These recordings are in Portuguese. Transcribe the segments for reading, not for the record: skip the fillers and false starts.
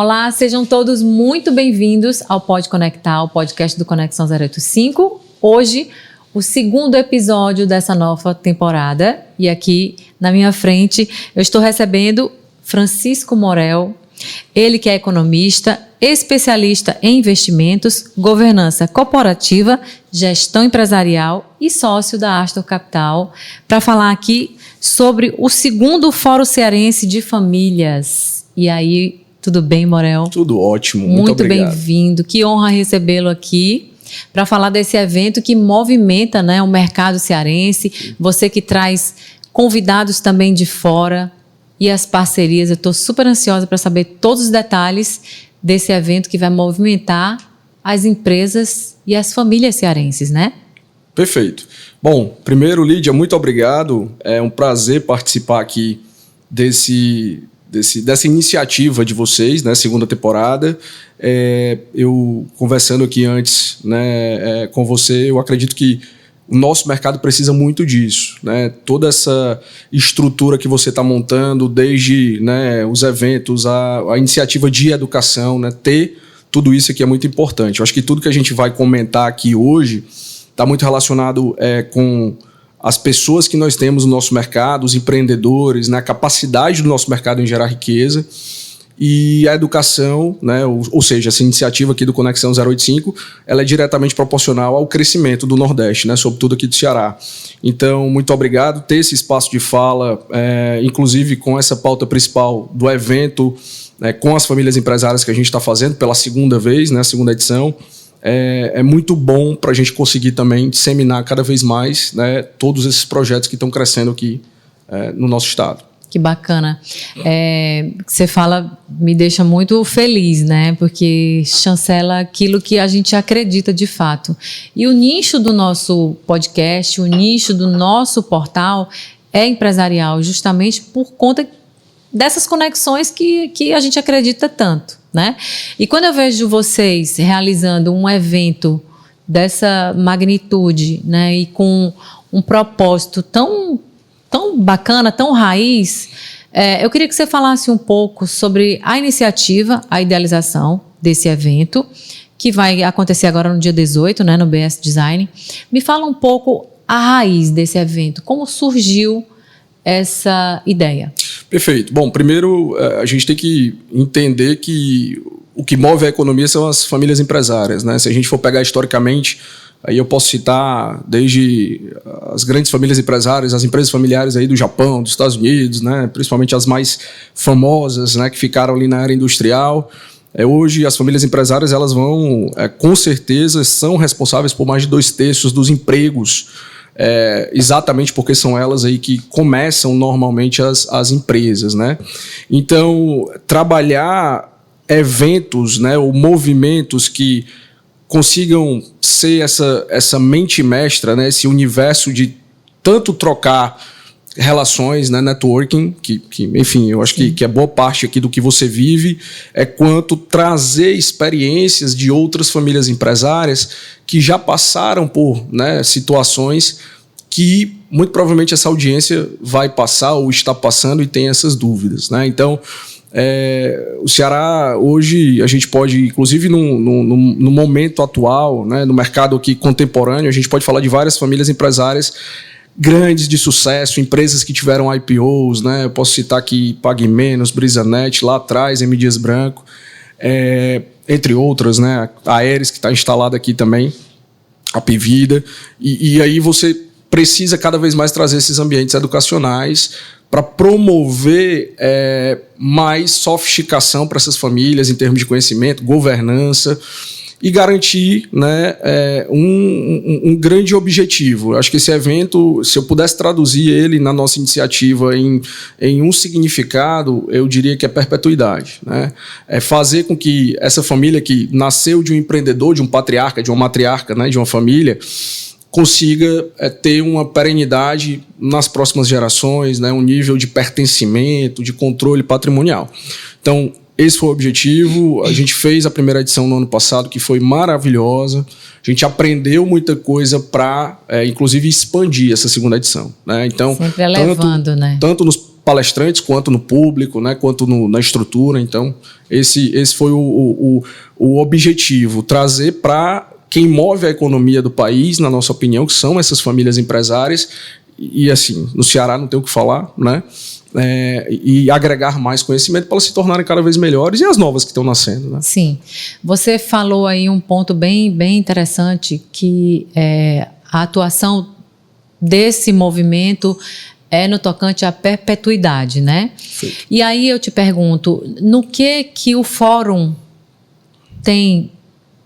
Olá, sejam todos muito bem-vindos ao Pode Conectar, o podcast do Conexão 085. Hoje, o segundo episódio dessa nova temporada. E aqui na minha frente, eu estou recebendo Francisco Morel, ele que é economista, especialista em investimentos, governança corporativa, gestão empresarial e sócio da Astor Capital, para falar aqui sobre o segundo Fórum Cearense de Famílias. E aí, tudo bem, Morel? Tudo ótimo, muito obrigado. Muito bem-vindo, que honra recebê-lo aqui para falar desse evento que movimenta, né, o mercado cearense, você que traz convidados também de fora e as parcerias. Eu estou super ansiosa para saber todos os detalhes desse evento que vai movimentar as empresas e as famílias cearenses, né? Perfeito. Bom, primeiro, Lídia, muito obrigado. É um prazer participar aqui dessa iniciativa de vocês, né, segunda temporada. Eu conversando aqui antes, né, com você, eu acredito que o nosso mercado precisa muito disso, né? Toda essa estrutura que você está montando, desde, né, os eventos, a iniciativa de educação, né, ter tudo isso aqui é muito importante. Eu acho que tudo que a gente vai comentar aqui hoje está muito relacionado com as pessoas que nós temos no nosso mercado, os empreendedores, né, a capacidade do nosso mercado em gerar riqueza e a educação, né, ou seja, essa iniciativa aqui do Conexão 085, ela é diretamente proporcional ao crescimento do Nordeste, né, sobretudo aqui do Ceará. Então, muito obrigado. Ter esse espaço de fala, inclusive com essa pauta principal do evento, né, com as famílias empresárias que a gente está fazendo pela segunda vez, né, a segunda edição, é muito bom para a gente conseguir também disseminar cada vez mais, né, todos esses projetos que estão crescendo aqui no nosso estado. Que bacana. Você fala, me deixa muito feliz, né? Porque chancela aquilo que a gente acredita de fato. E o nicho do nosso podcast, o nicho do nosso portal é empresarial, justamente por conta dessas conexões que a gente acredita tanto, né? E quando eu vejo vocês realizando um evento dessa magnitude, né, e com um propósito tão bacana, tão raiz, eu queria que você falasse um pouco sobre a iniciativa, a idealização desse evento, que vai acontecer agora no dia 18, né, no BS Design. Me fala um pouco a raiz desse evento, como surgiu essa ideia? Perfeito. Bom, primeiro a gente tem que entender que o que move a economia são as famílias empresárias, né? Se a gente for pegar historicamente, aí eu posso citar desde as grandes famílias empresárias, as empresas familiares aí do Japão, dos Estados Unidos, né, principalmente as mais famosas, né, que ficaram ali na era industrial. Hoje as famílias empresárias, elas vão, com certeza, são responsáveis por mais de 2/3 dos empregos, exatamente porque são elas aí que começam normalmente as empresas, né? Então, trabalhar eventos, né, ou movimentos que consigam ser essa mente mestra, né, esse universo de tanto trocar relações, né, networking, que enfim, eu acho que é boa parte aqui do que você vive, quanto trazer experiências de outras famílias empresárias que já passaram por, né, situações que muito provavelmente essa audiência vai passar ou está passando e tem essas dúvidas, né? Então, o Ceará hoje, a gente pode, inclusive no momento atual, né, no mercado aqui contemporâneo, a gente pode falar de várias famílias empresárias grandes de sucesso, empresas que tiveram IPOs, né? Eu posso citar aqui Pague Menos, Brisanet, lá atrás, M. Dias Branco, entre outras, né? A Aeres, que está instalada aqui também, a Pivida, e aí você precisa cada vez mais trazer esses ambientes educacionais para promover mais sofisticação para essas famílias em termos de conhecimento, governança e garantir, né, um grande objetivo. Eu acho que esse evento, se eu pudesse traduzir ele na nossa iniciativa em um significado, eu diria que é perpetuidade, né? É fazer com que essa família que nasceu de um empreendedor, de um patriarca, de uma matriarca, né, de uma família, consiga ter uma perenidade nas próximas gerações, né, um nível de pertencimento, de controle patrimonial. Então, esse foi o objetivo. A gente fez a primeira edição no ano passado, que foi maravilhosa. A gente aprendeu muita coisa para, inclusive, expandir essa segunda edição, né? Então, sempre elevando, né? Tanto nos palestrantes, quanto no público, né, quanto na estrutura. Então, esse foi o objetivo, trazer para quem move a economia do país, na nossa opinião, que são essas famílias empresárias, e assim, no Ceará não tem o que falar, né? E agregar mais conhecimento para elas se tornarem cada vez melhores, e as novas que estão nascendo, né? Sim. Você falou aí um ponto bem interessante, que a atuação desse movimento no tocante à perpetuidade, né? Sim. E aí eu te pergunto, no que o Fórum tem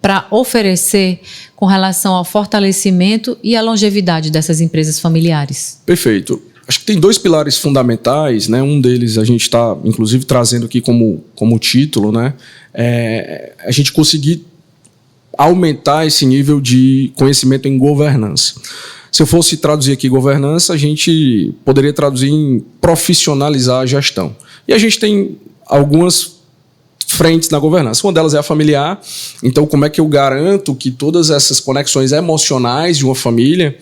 para oferecer com relação ao fortalecimento e à longevidade dessas empresas familiares? Perfeito. Acho que tem 2 pilares fundamentais, né? Um deles a gente está, inclusive, trazendo aqui como título, né? A gente conseguir aumentar esse nível de conhecimento em governança. Se eu fosse traduzir aqui governança, a gente poderia traduzir em profissionalizar a gestão. E a gente tem algumas frentes na governança. Uma delas é a familiar. Então, como é que eu garanto que todas essas conexões emocionais de uma família,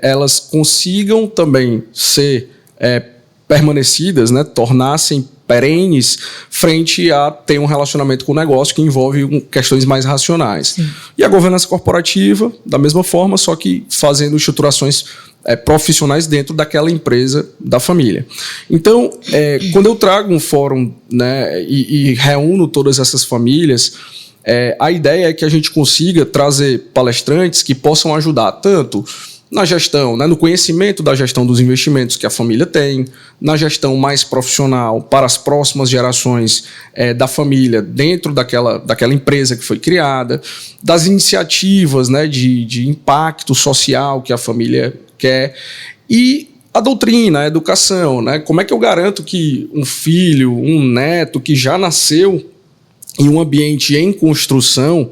elas consigam também ser permanecidas, né, tornar-se perenes frente a ter um relacionamento com o negócio que envolve questões mais racionais. Sim. E a governança corporativa, da mesma forma, só que fazendo estruturações profissionais dentro daquela empresa da família. Então, quando eu trago um fórum, né, e reúno todas essas famílias, a ideia é que a gente consiga trazer palestrantes que possam ajudar tanto na gestão, né, no conhecimento da gestão dos investimentos que a família tem, na gestão mais profissional para as próximas gerações da família dentro daquela empresa que foi criada, das iniciativas, né, de impacto social que a família quer, e a doutrina, a educação, né, como é que eu garanto que um filho, um neto que já nasceu em um ambiente em construção,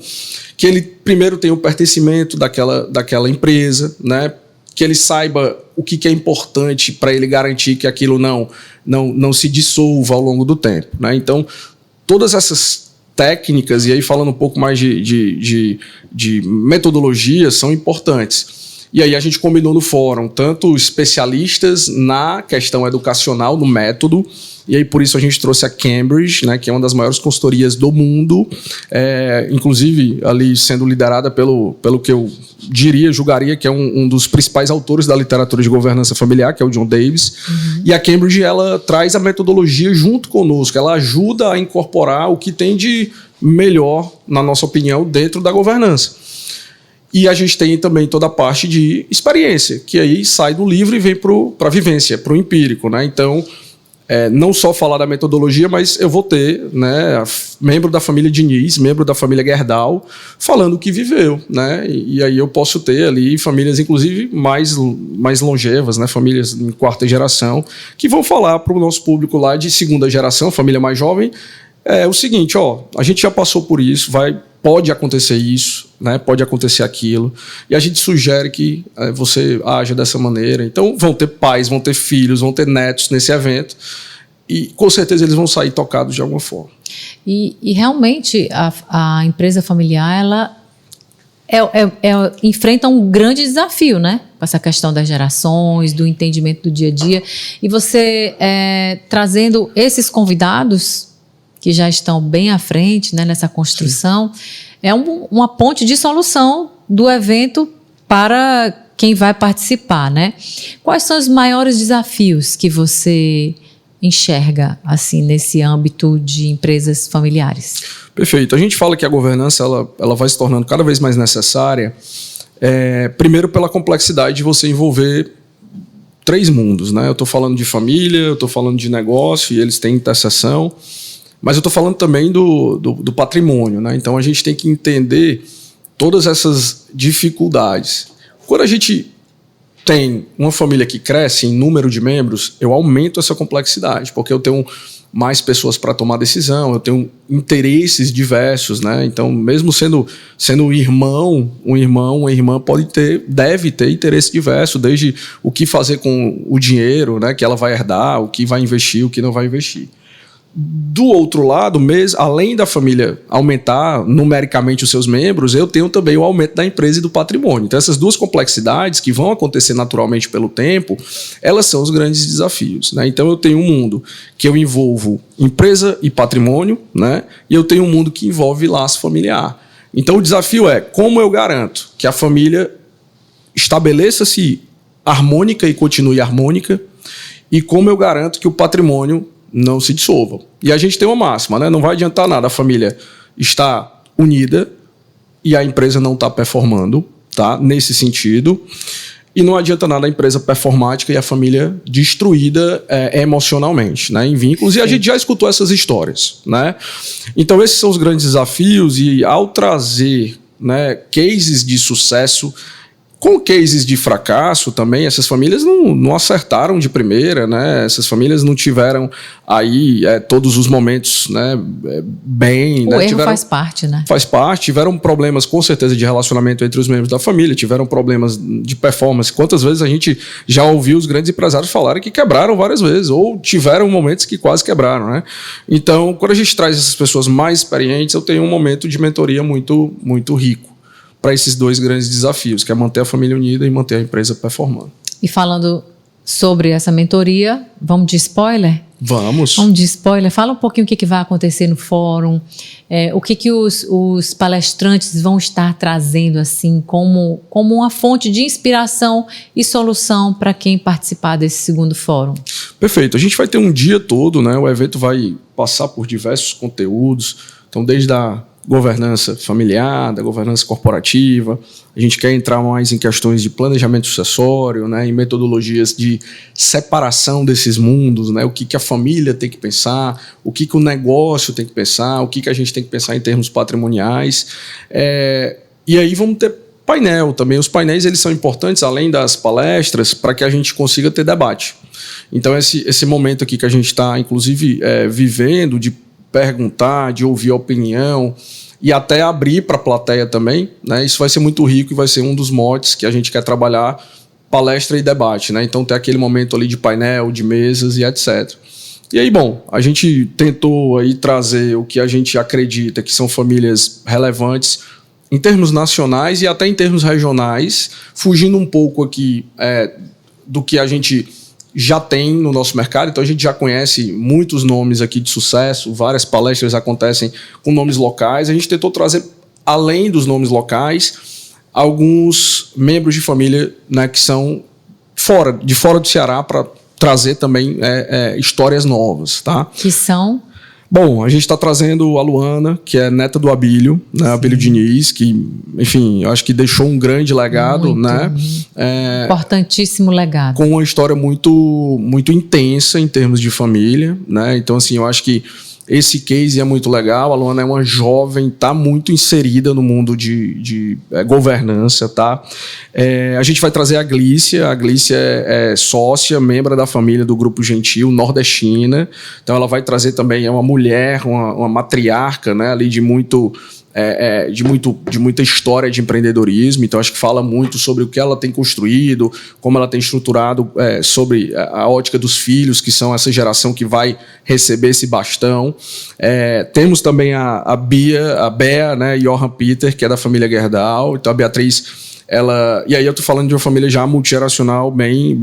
que ele primeiro tenha o pertencimento daquela empresa, né? Que ele saiba o que é importante para ele garantir que aquilo não se dissolva ao longo do tempo, né? Então, todas essas técnicas, e aí falando um pouco mais de metodologia, são importantes. E aí a gente combinou no fórum tanto especialistas na questão educacional, no método, e aí por isso a gente trouxe a Cambridge, né, que é uma das maiores consultorias do mundo, inclusive ali sendo liderada pelo que eu julgaria que é um dos principais autores da literatura de governança familiar, que é o John Davis. Uhum. E a Cambridge, ela traz a metodologia junto conosco, ela ajuda a incorporar o que tem de melhor, na nossa opinião, dentro da governança. E a gente tem também toda a parte de experiência, que aí sai do livro e vem para a vivência, para o empírico, né? Então, não só falar da metodologia, mas eu vou ter, né, membro da família Diniz, membro da família Gerdau, falando o que viveu, né? E aí eu posso ter ali famílias, inclusive, mais longevas, né? Famílias em 4ª geração, que vão falar para o nosso público lá de 2ª geração, família mais jovem, o seguinte, a gente já passou por isso, pode acontecer isso, né? Pode acontecer aquilo, e a gente sugere que você haja dessa maneira. Então vão ter pais, vão ter filhos, vão ter netos nesse evento, e com certeza eles vão sair tocados de alguma forma. E realmente a empresa familiar, ela enfrenta um grande desafio, né? Com essa questão das gerações, do entendimento do dia a dia, e você trazendo esses convidados que já estão bem à frente, né, nessa construção, sim, uma ponte de solução do evento para quem vai participar, né? Quais são os maiores desafios que você enxerga assim nesse âmbito de empresas familiares? Perfeito. A gente fala que a governança ela vai se tornando cada vez mais necessária, primeiro pela complexidade de você envolver 3 mundos, né? Eu estou falando de família, eu estou falando de negócio, e eles têm interseção, mas eu estou falando também do patrimônio, né? Então a gente tem que entender todas essas dificuldades. Quando a gente tem uma família que cresce em número de membros, eu aumento essa complexidade, porque eu tenho mais pessoas para tomar decisão, eu tenho interesses diversos, né? Então, mesmo sendo um irmão, uma irmã deve ter interesse diverso, desde o que fazer com o dinheiro, né, que ela vai herdar, o que vai investir, o que não vai investir. Do outro lado, além da família aumentar numericamente os seus membros, eu tenho também o aumento da empresa e do patrimônio. Então, essas duas complexidades que vão acontecer naturalmente pelo tempo, elas são os grandes desafios, né? Então, eu tenho um mundo que eu envolvo empresa e patrimônio, né? E eu tenho um mundo que envolve laço familiar. Então, o desafio é como eu garanto que a família estabeleça-se harmônica e continue harmônica, e como eu garanto que o patrimônio não se dissolva. E a gente tem uma máxima, né? Não vai adiantar nada a família estar unida e a empresa não estar performando, tá? Nesse sentido. E não adianta nada a empresa performática e a família destruída emocionalmente, né? Em vínculos. E a gente já escutou essas histórias, né? Então, esses são os grandes desafios. E ao trazer, né, cases de sucesso com cases de fracasso também, essas famílias não acertaram de primeira, né? Essas famílias não tiveram aí todos os momentos, né, bem. O erro faz parte, né? Faz parte. Tiveram problemas, com certeza, de relacionamento entre os membros da família, tiveram problemas de performance. Quantas vezes a gente já ouviu os grandes empresários falarem que quebraram várias vezes, ou tiveram momentos que quase quebraram, né? Então, quando a gente traz essas pessoas mais experientes, eu tenho um momento de mentoria muito, muito rico para esses dois grandes desafios, que é manter a família unida e manter a empresa performando. E falando sobre essa mentoria, vamos de spoiler? Vamos de spoiler. Fala um pouquinho o que vai acontecer no fórum, o que os palestrantes vão estar trazendo assim como uma fonte de inspiração e solução para quem participar desse segundo fórum. Perfeito. A gente vai ter um dia todo, né? O evento vai passar por diversos conteúdos, então desde a governança familiar, da governança corporativa. A gente quer entrar mais em questões de planejamento sucessório, né, em metodologias de separação desses mundos, né, o que a família tem que pensar, o que o negócio tem que pensar, o que a gente tem que pensar em termos patrimoniais. E aí vamos ter painel também. Os painéis eles são importantes, além das palestras, para que a gente consiga ter debate. Então, esse momento aqui que a gente está, inclusive, vivendo, de perguntar, de ouvir a opinião e até abrir para a plateia também, né? Isso vai ser muito rico e vai ser um dos motes que a gente quer trabalhar, palestra e debate, né? Então, ter aquele momento ali de painel, de mesas e etc. E aí, bom, a gente tentou aí trazer o que a gente acredita que são famílias relevantes em termos nacionais e até em termos regionais, fugindo um pouco aqui do que a gente já tem no nosso mercado. Então a gente já conhece muitos nomes aqui de sucesso, várias palestras acontecem com nomes locais. A gente tentou trazer, além dos nomes locais, alguns membros de família, né, que são de fora do Ceará, para trazer também histórias novas. Tá? Que são? Bom, a gente está trazendo a Luana, que é neta do Abílio, né, Abílio Diniz, que, enfim, eu acho que deixou um grande legado, muito, né? Importantíssimo legado. Com uma história muito, muito intensa em termos de família, né? Então, assim, eu acho que esse case é muito legal. A Luana é uma jovem, está muito inserida no mundo de governança, tá? A gente vai trazer a Glícia. A Glícia é sócia, membro da família do Grupo Gentil, nordestina. Então ela vai trazer também, é uma mulher, uma matriarca, né, ali de muita história de empreendedorismo. Então acho que fala muito sobre o que ela tem construído, como ela tem estruturado, sobre a ótica dos filhos, que são essa geração que vai receber esse bastão. Temos também a Bea, né, Johan Peter, que é da família Gerdau. Então a Beatriz, e aí eu estou falando de uma família já multigeracional bem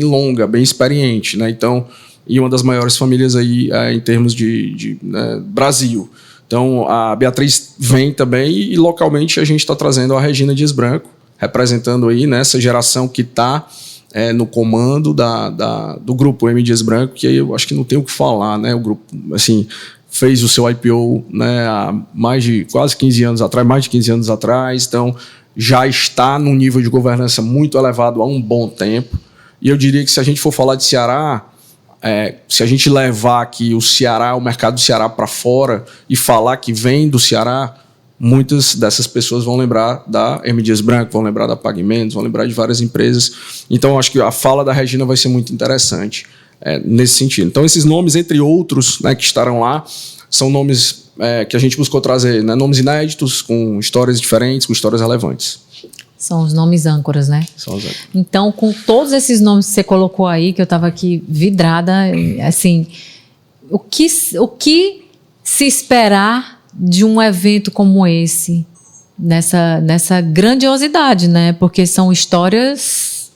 longa, bem experiente, né? Então, e uma das maiores famílias aí em termos de Brasil. Então, a Beatriz vem também e localmente a gente está trazendo a Regina Dias Branco, representando aí, né, essa geração que está no comando do grupo M. Dias Branco, que eu acho que não tem o que falar, né? O grupo, assim, fez o seu IPO, né, há mais de 15 anos atrás, então já está num nível de governança muito elevado há um bom tempo. E eu diria que se a gente for falar de Ceará, se a gente levar aqui o mercado do Ceará para fora e falar que vem do Ceará, muitas dessas pessoas vão lembrar da M. Dias Branco, vão lembrar da Pagamentos, vão lembrar de várias empresas. Então, acho que a fala da Regina vai ser muito interessante nesse sentido. Então, esses nomes, entre outros, né, que estarão lá, são nomes que a gente buscou trazer, né, nomes inéditos, com histórias diferentes, com histórias relevantes. São os nomes âncoras, né? São os âncoras. Então, com todos esses nomes que você colocou aí, que eu estava aqui vidrada, assim, o que se esperar de um evento como esse, nessa grandiosidade, né? Porque são histórias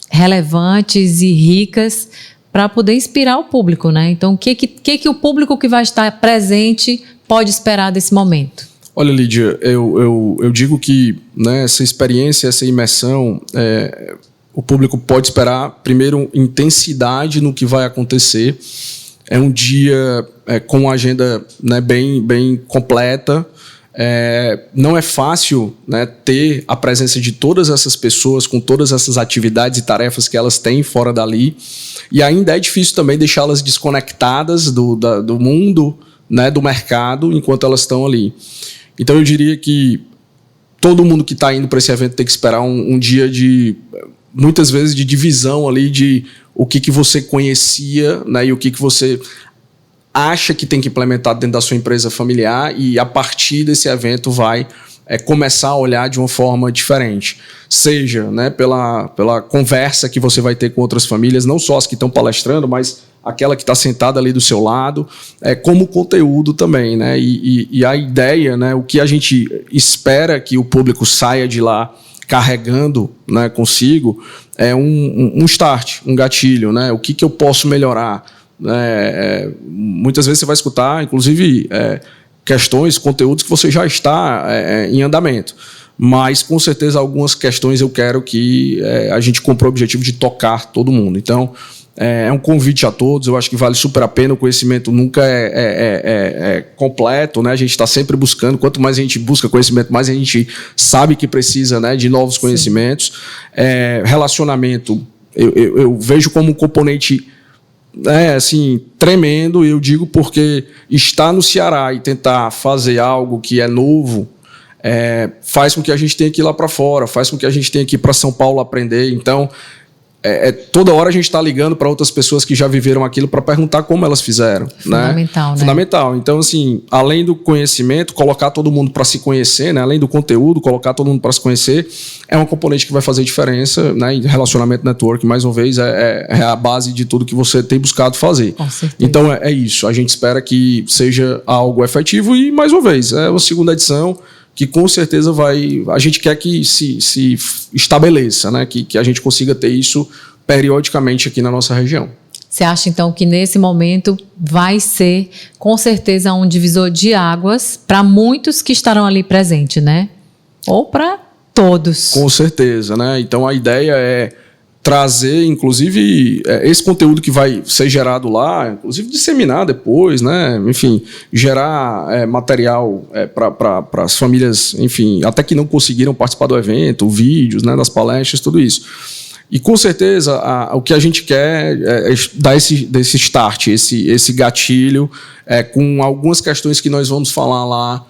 relevantes e ricas para poder inspirar o público, né? Então, o que o público que vai estar presente pode esperar desse momento? Olha, Lídia, eu digo que, né, essa experiência, essa imersão, o público pode esperar, primeiro, intensidade no que vai acontecer. É um dia com uma agenda, né, bem completa. Não é fácil, né, ter a presença de todas essas pessoas com todas essas atividades e tarefas que elas têm fora dali. E ainda é difícil também deixá-las desconectadas do mundo, né, do mercado, enquanto elas estão ali. Então, eu diria que todo mundo que está indo para esse evento tem que esperar um dia muitas vezes, de divisão ali de o que você conhecia, né, e o que você acha que tem que implementar dentro da sua empresa familiar, e a partir desse evento vai começar a olhar de uma forma diferente. Seja, né, pela conversa que você vai ter com outras famílias, não só as que estão palestrando, mas aquela que está sentada ali do seu lado, como conteúdo também, né? E a ideia, né, o que a gente espera que o público saia de lá carregando, né, consigo, é um start, um gatilho, né? O que eu posso melhorar? Muitas vezes você vai escutar, inclusive, questões, conteúdos que você já está em andamento. Mas, com certeza, algumas questões eu quero que a gente cumpra o objetivo de tocar todo mundo. Então, é um convite a todos, eu acho que vale super a pena, o conhecimento nunca é completo, né? A gente está sempre buscando, quanto mais a gente busca conhecimento, mais a gente sabe que precisa, né, de novos conhecimentos. Relacionamento, eu vejo como um componente assim, tremendo, eu digo porque estar no Ceará e tentar fazer algo que é novo, faz com que a gente tenha que ir lá para fora, faz com que a gente tenha que ir para São Paulo aprender. Então, toda hora a gente está ligando para outras pessoas que já viveram aquilo para perguntar como elas fizeram. Fundamental, né? Fundamental. Então, assim, além do conhecimento, colocar todo mundo para se conhecer, né? Além do conteúdo, colocar todo mundo para se conhecer, é uma componente que vai fazer diferença, né? E relacionamento network, mais uma vez, é a base de tudo que você tem buscado fazer. Com certeza. Então, é isso. A gente espera que seja algo efetivo e, mais uma vez, é uma segunda edição que com certeza a gente quer que se estabeleça, né? Que a gente consiga ter isso periodicamente aqui na nossa região. Você acha, então, que nesse momento vai ser, com certeza, um divisor de águas para muitos que estarão ali presentes, né? Ou para todos. Com certeza, né? Então, a ideia é trazer, inclusive, esse conteúdo que vai ser gerado lá, inclusive disseminar depois, né? Enfim, gerar material para as famílias, enfim, até que não conseguiram participar do evento, vídeos, né, das palestras, tudo isso. E, com certeza, o que a gente quer é dar desse start, esse gatilho, com algumas questões que nós vamos falar lá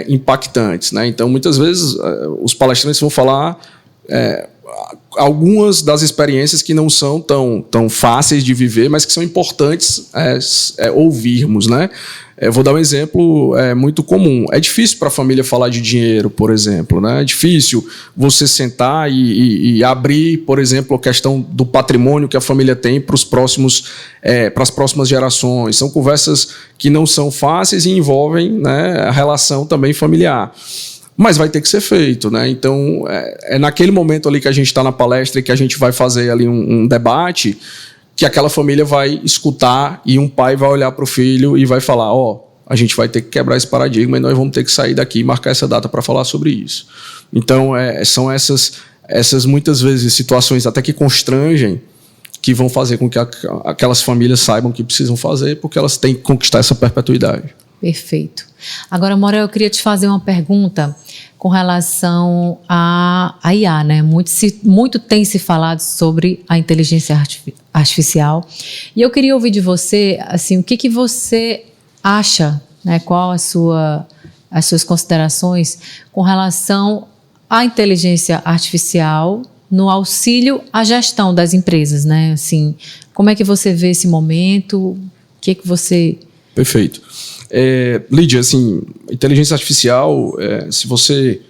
impactantes, né? Então, muitas vezes, os palestrantes vão falar algumas das experiências que não são tão fáceis de viver, mas que são importantes ouvirmos, né? Vou dar um exemplo muito comum. É difícil para a família falar de dinheiro, por exemplo, né? É difícil você sentar e abrir, por exemplo, a questão do patrimônio que a família tem para as próximas gerações. São conversas que não são fáceis e envolvem, né, a relação também familiar. Mas vai ter que ser feito, né? Então, é naquele momento ali que a gente está na palestra e que a gente vai fazer ali um debate, que aquela família vai escutar e um pai vai olhar para o filho e vai falar, a gente vai ter que quebrar esse paradigma e nós vamos ter que sair daqui e marcar essa data para falar sobre isso. Então, são essas muitas vezes situações até que constrangem, que vão fazer com que aquelas famílias saibam o que precisam fazer, porque elas têm que conquistar essa perpetuidade. Perfeito. Agora, Morel, eu queria te fazer uma pergunta com relação à IA, né? Muito tem se falado sobre a inteligência artificial. E eu queria ouvir de você, assim, o que você acha, né? Qual as suas considerações com relação à inteligência artificial no auxílio à gestão das empresas, né? Assim, como é que você vê esse momento? O que você... Perfeito. Lídia, assim, inteligência artificial, se você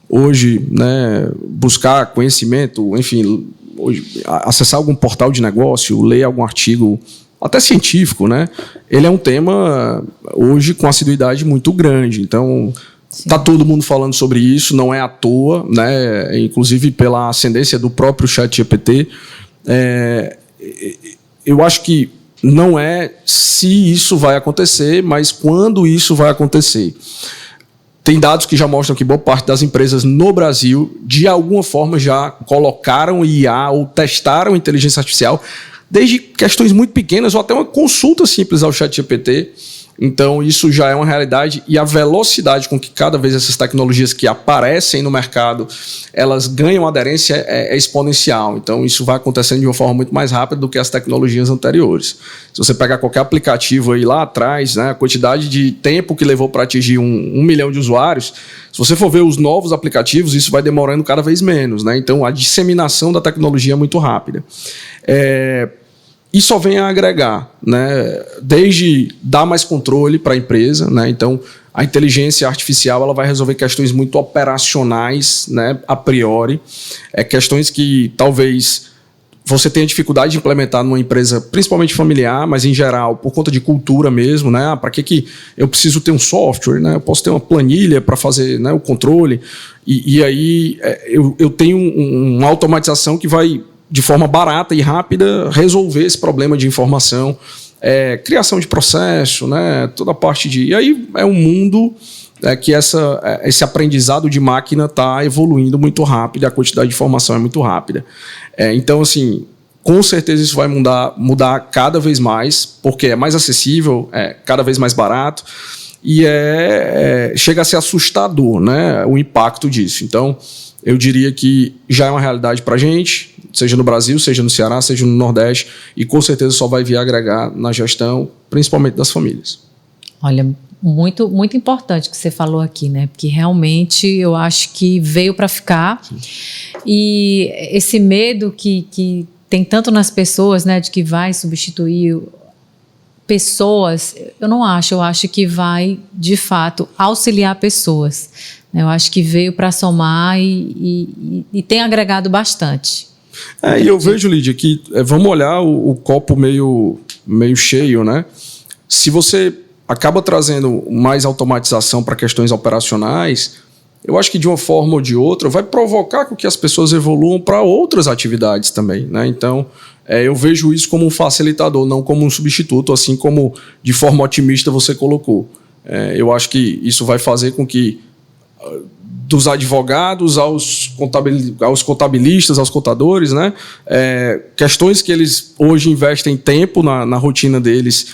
hoje, né, buscar conhecimento, enfim, hoje, acessar algum portal de negócio, ler algum artigo até científico, né? Ele é um tema hoje com assiduidade muito grande. Então, está todo mundo falando sobre isso, não é à toa, né? Inclusive pela ascendência do próprio ChatGPT. Eu acho que não é se isso vai acontecer, mas quando isso vai acontecer. Tem dados que já mostram que boa parte das empresas no Brasil, de alguma forma, já colocaram IA ou testaram inteligência artificial, desde questões muito pequenas ou até uma consulta simples ao ChatGPT. Então, isso já é uma realidade, e a velocidade com que cada vez essas tecnologias que aparecem no mercado, elas ganham aderência é exponencial. Então, isso vai acontecendo de uma forma muito mais rápida do que as tecnologias anteriores. Se você pegar qualquer aplicativo aí lá atrás, né, a quantidade de tempo que levou para atingir 1 milhão de usuários, se você for ver os novos aplicativos, isso vai demorando cada vez menos, né? Então, a disseminação da tecnologia é muito rápida. E só vem a agregar, né? Desde dar mais controle para a empresa, né? Então, a inteligência artificial ela vai resolver questões muito operacionais, né? A priori, questões que talvez você tenha dificuldade de implementar numa empresa, principalmente familiar, mas em geral, por conta de cultura mesmo, né? Para que eu preciso ter um software, né? Eu posso ter uma planilha para fazer, né, o controle, e aí eu tenho uma automatização que vai, de forma barata e rápida, resolver esse problema de informação, criação de processo, né, toda a parte de... E aí é um mundo que esse aprendizado de máquina está evoluindo muito rápido, a quantidade de informação é muito rápida. Então, assim, com certeza isso vai mudar cada vez mais, porque é mais acessível, é cada vez mais barato, e chega a ser assustador, né, o impacto disso. Então, eu diria que já é uma realidade para a gente, seja no Brasil, seja no Ceará, seja no Nordeste, e com certeza só vai vir agregar na gestão, principalmente das famílias. Olha, muito, muito importante o que você falou aqui, né? Porque realmente eu acho que veio para ficar. Sim. E esse medo que tem tanto nas pessoas, né, de que vai substituir pessoas, eu não acho. Eu acho que vai, de fato, auxiliar pessoas. Eu acho que veio para somar e tem agregado bastante. E eu vejo, Lídia, que vamos olhar o copo meio cheio, né? Se você acaba trazendo mais automatização para questões operacionais, eu acho que de uma forma ou de outra vai provocar com que as pessoas evoluam para outras atividades também, né? Então, eu vejo isso como um facilitador, não como um substituto, assim como de forma otimista você colocou. Eu acho que isso vai fazer com que dos advogados aos contabilistas, aos contadores, né? Questões que eles hoje investem tempo na rotina deles,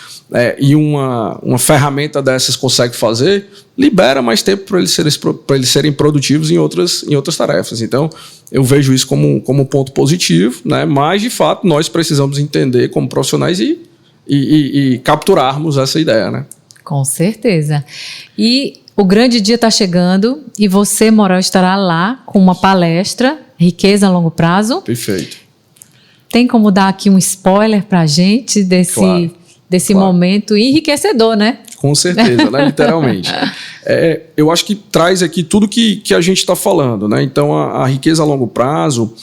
e uma ferramenta dessas consegue fazer, libera mais tempo para eles serem produtivos em outras tarefas. Então, eu vejo isso como um ponto positivo, né? Mas, de fato, nós precisamos entender como profissionais e capturarmos essa ideia, né? Com certeza. E o grande dia está chegando e você, Morel, estará lá com uma palestra, Riqueza a Longo Prazo. Perfeito. Tem como dar aqui um spoiler para a gente desse claro. Momento enriquecedor, né? Com certeza, né? Literalmente. Eu acho que traz aqui tudo que a gente está falando, né? Então, a riqueza a longo prazo,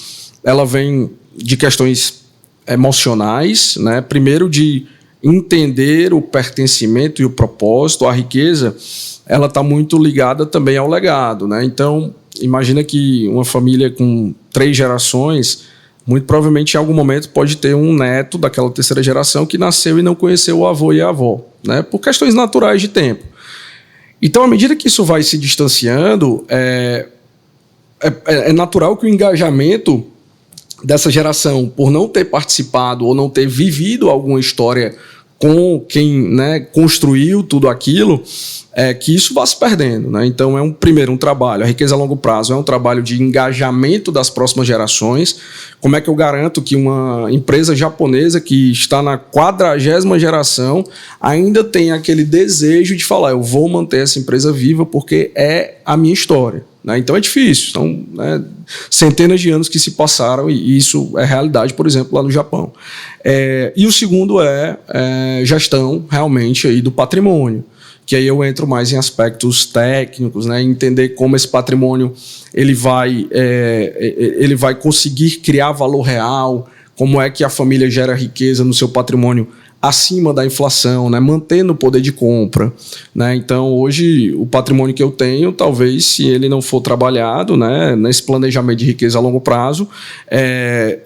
ela vem de questões emocionais, né? Primeiro, de entender o pertencimento e o propósito. A riqueza, ela está muito ligada também ao legado, né? Então, imagina que uma família com 3 gerações, muito provavelmente em algum momento pode ter um neto daquela terceira geração que nasceu e não conheceu o avô e a avó, né? Por questões naturais de tempo. Então, à medida que isso vai se distanciando, é natural que o engajamento dessa geração, por não ter participado ou não ter vivido alguma história com quem, né, construiu tudo aquilo, que isso vá se perdendo, né? Então, um trabalho. A riqueza a longo prazo é um trabalho de engajamento das próximas gerações. Como é que eu garanto que uma empresa japonesa que está na 40ª geração ainda tem aquele desejo de falar, eu vou manter essa empresa viva porque é a minha história, né? Então, é difícil. São, né, centenas de anos que se passaram e isso é realidade, por exemplo, lá no Japão. E o segundo é gestão, realmente, aí do patrimônio, que aí eu entro mais em aspectos técnicos, né? Entender como esse patrimônio ele vai conseguir criar valor real, como é que a família gera riqueza no seu patrimônio acima da inflação, né, mantendo o poder de compra, né? Então, hoje, o patrimônio que eu tenho, talvez, se ele não for trabalhado, né, nesse planejamento de riqueza a longo prazo,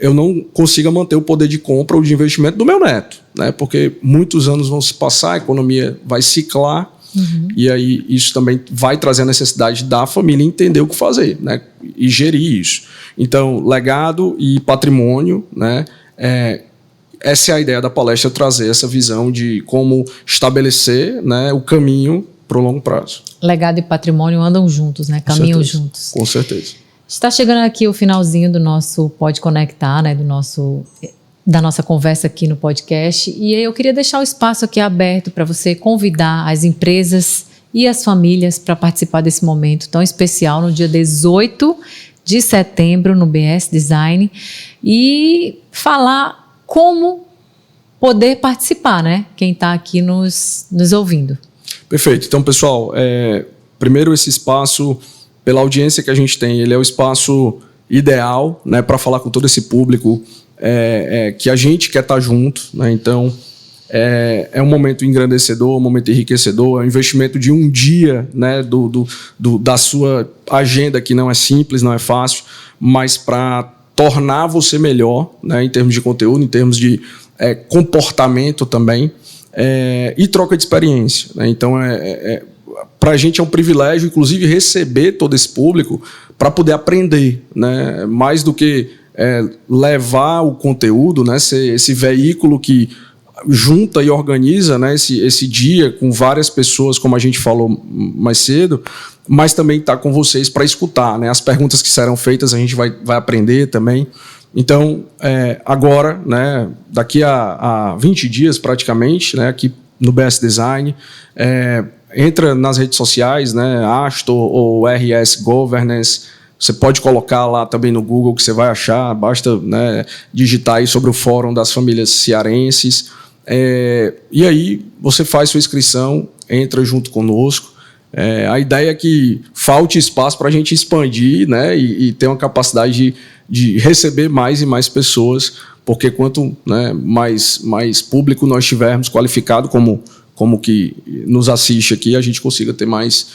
eu não consiga manter o poder de compra ou de investimento do meu neto, né? Porque muitos anos vão se passar, a economia vai ciclar, e aí isso também vai trazer a necessidade da família entender o que fazer, né, e gerir isso. Então, legado e patrimônio, né, essa é a ideia da palestra, trazer essa visão de como estabelecer, né, o caminho para o longo prazo. Legado e patrimônio andam juntos, né? Caminham juntos. Com certeza. Está chegando aqui o finalzinho do nosso Pode Conectar, né? Da nossa conversa aqui no podcast. E eu queria deixar o espaço aqui aberto para você convidar as empresas e as famílias para participar desse momento tão especial no dia 18 de setembro no BS Design e falar como poder participar, né? Quem está aqui nos ouvindo. Perfeito. Então, pessoal, primeiro esse espaço, pela audiência que a gente tem, ele é o espaço ideal, né, para falar com todo esse público que a gente quer estar junto, né? Então, é um momento engrandecedor, um momento enriquecedor, é um investimento de um dia, né, da sua agenda, que não é simples, não é fácil, mas para tornar você melhor, né, em termos de conteúdo, em termos de comportamento também, e troca de experiência, né? Então, para a gente é um privilégio, inclusive, receber todo esse público para poder aprender, né? Mais do que levar o conteúdo, né? Ser esse veículo que junta e organiza, né, esse dia com várias pessoas, como a gente falou mais cedo, mas também está com vocês para escutar, né? As perguntas que serão feitas a gente vai aprender também. Então, agora, né, daqui a 20 dias praticamente, né, aqui no BS Design, entra nas redes sociais, né, Astor ou RS Governance. Você pode colocar lá também no Google que você vai achar, basta, né, digitar aí sobre o Fórum das Famílias Cearenses. E aí você faz sua inscrição, entra junto conosco. A ideia é que falte espaço para a gente expandir, né, e ter uma capacidade de receber mais e mais pessoas, porque quanto, né, mais público nós tivermos qualificado como que nos assiste aqui, a gente consiga ter mais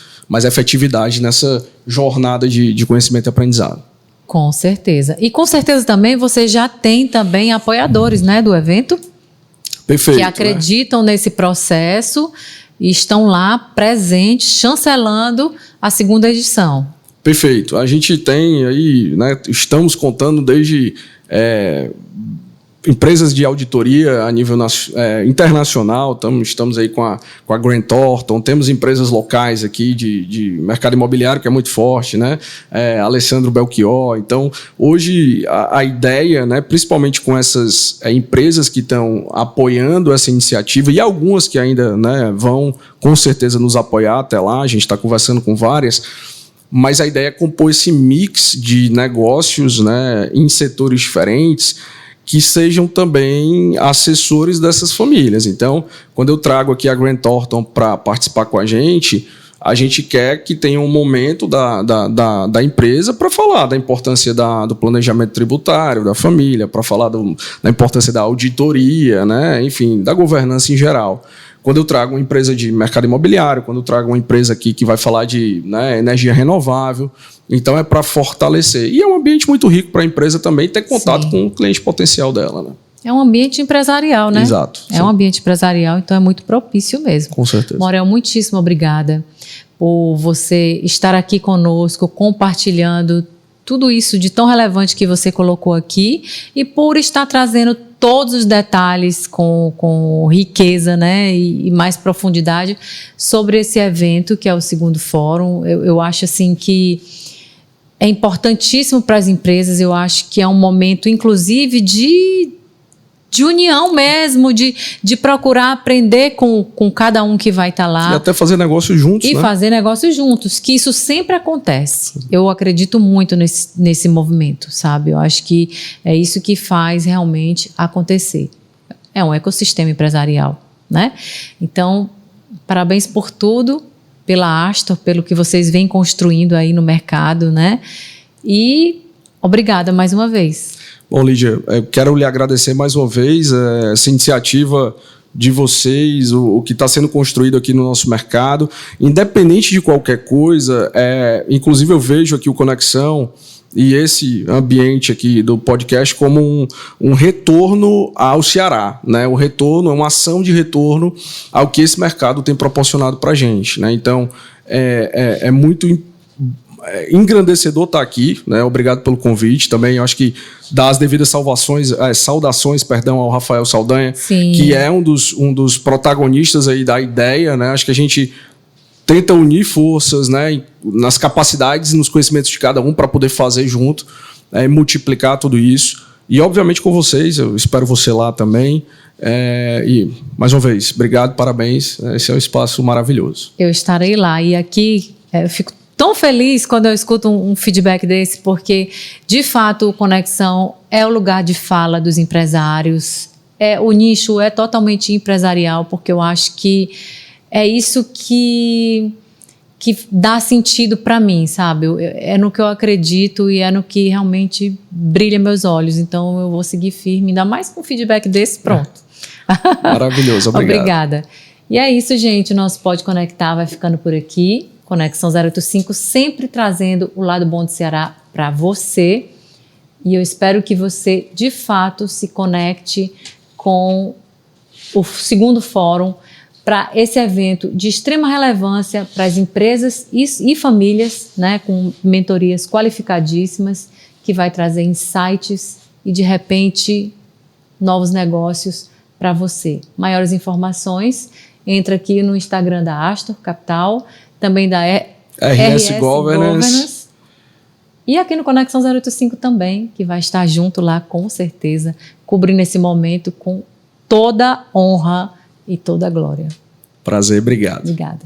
efetividade nessa jornada de conhecimento e aprendizado. Com certeza. E com certeza também você já tem também apoiadores, né, do evento? Perfeito. Que acreditam, né, nesse processo e estão lá presentes, chancelando a segunda edição. Perfeito. A gente tem aí, né, estamos contando desde empresas de auditoria a nível internacional, estamos aí com a Grant Thornton, temos empresas locais aqui de mercado imobiliário que é muito forte, né? Alessandro Belchior. Então, hoje a ideia, né, principalmente com essas empresas que estão apoiando essa iniciativa e algumas que ainda, né, vão com certeza nos apoiar até lá, a gente está conversando com várias, mas a ideia é compor esse mix de negócios, né, em setores diferentes, que sejam também assessores dessas famílias. Então, quando eu trago aqui a Grant Thornton para participar com a gente quer que tenha um momento da empresa para falar da importância do planejamento tributário, da família, para falar da importância da auditoria, né? Enfim, da governança em geral. Quando eu trago uma empresa de mercado imobiliário, quando eu trago uma empresa aqui que vai falar de, né, energia renovável, então é para fortalecer. E é um ambiente muito rico para a empresa também ter contato Sim. com o cliente potencial dela, né? É um ambiente empresarial, né? Exato. É um ambiente empresarial, então é muito propício mesmo. Com certeza. Morel, muitíssimo obrigada por você estar aqui conosco, compartilhando tudo isso de tão relevante que você colocou aqui e por estar trazendo todos os detalhes com riqueza, né, e mais profundidade sobre esse evento que é o segundo fórum. Eu acho assim que é importantíssimo para as empresas, eu acho que é um momento inclusive de união mesmo, de procurar aprender com cada um que vai estar lá. E até fazer negócio juntos, né? E fazer negócio juntos, que isso sempre acontece. Eu acredito muito nesse movimento, sabe? Eu acho que é isso que faz realmente acontecer. É um ecossistema empresarial, né? Então, parabéns por tudo, pela Astor, pelo que vocês vêm construindo aí no mercado, né? E obrigada mais uma vez. Bom, Lídia, eu quero lhe agradecer mais uma vez. Essa iniciativa de vocês, o que está sendo construído aqui no nosso mercado, independente de qualquer coisa. Inclusive eu vejo aqui o Conexão e esse ambiente aqui do podcast como um retorno ao Ceará, né? O retorno é uma ação de retorno ao que esse mercado tem proporcionado para a gente, né? Então, é muito engrandecedor estar aqui, né? Obrigado pelo convite também. Eu acho que dar as devidas saudações ao Rafael Saldanha, Sim. Que é um dos protagonistas aí da ideia, né? Acho que a gente tenta unir forças, né, nas capacidades e nos conhecimentos de cada um para poder fazer junto, multiplicar tudo isso. E, obviamente, com vocês, eu espero você lá também. E, mais uma vez, obrigado, parabéns. Esse é um espaço maravilhoso. Eu estarei lá. E aqui, eu fico tão feliz quando eu escuto um feedback desse, porque, de fato, o Conexão é o lugar de fala dos empresários. O nicho é totalmente empresarial, porque eu acho que é isso que dá sentido para mim, sabe? É no que eu acredito e é no que realmente brilha meus olhos. Então, eu vou seguir firme, ainda mais com feedback desse, pronto. Maravilhoso, obrigado. Obrigada. E é isso, gente. O nosso Pode Conectar vai ficando por aqui. Conexão 085, sempre trazendo o lado bom do Ceará para você. E eu espero que você, de fato, se conecte com o segundo fórum para esse evento de extrema relevância para as empresas e famílias, né, com mentorias qualificadíssimas, que vai trazer insights e, de repente, novos negócios para você. Maiores informações, entra aqui no Instagram da Astor Capital, também da RS Governance. E aqui no Conexão 085 também, que vai estar junto lá, com certeza, cobrindo esse momento com toda honra e toda a glória. Prazer, obrigado. Obrigada.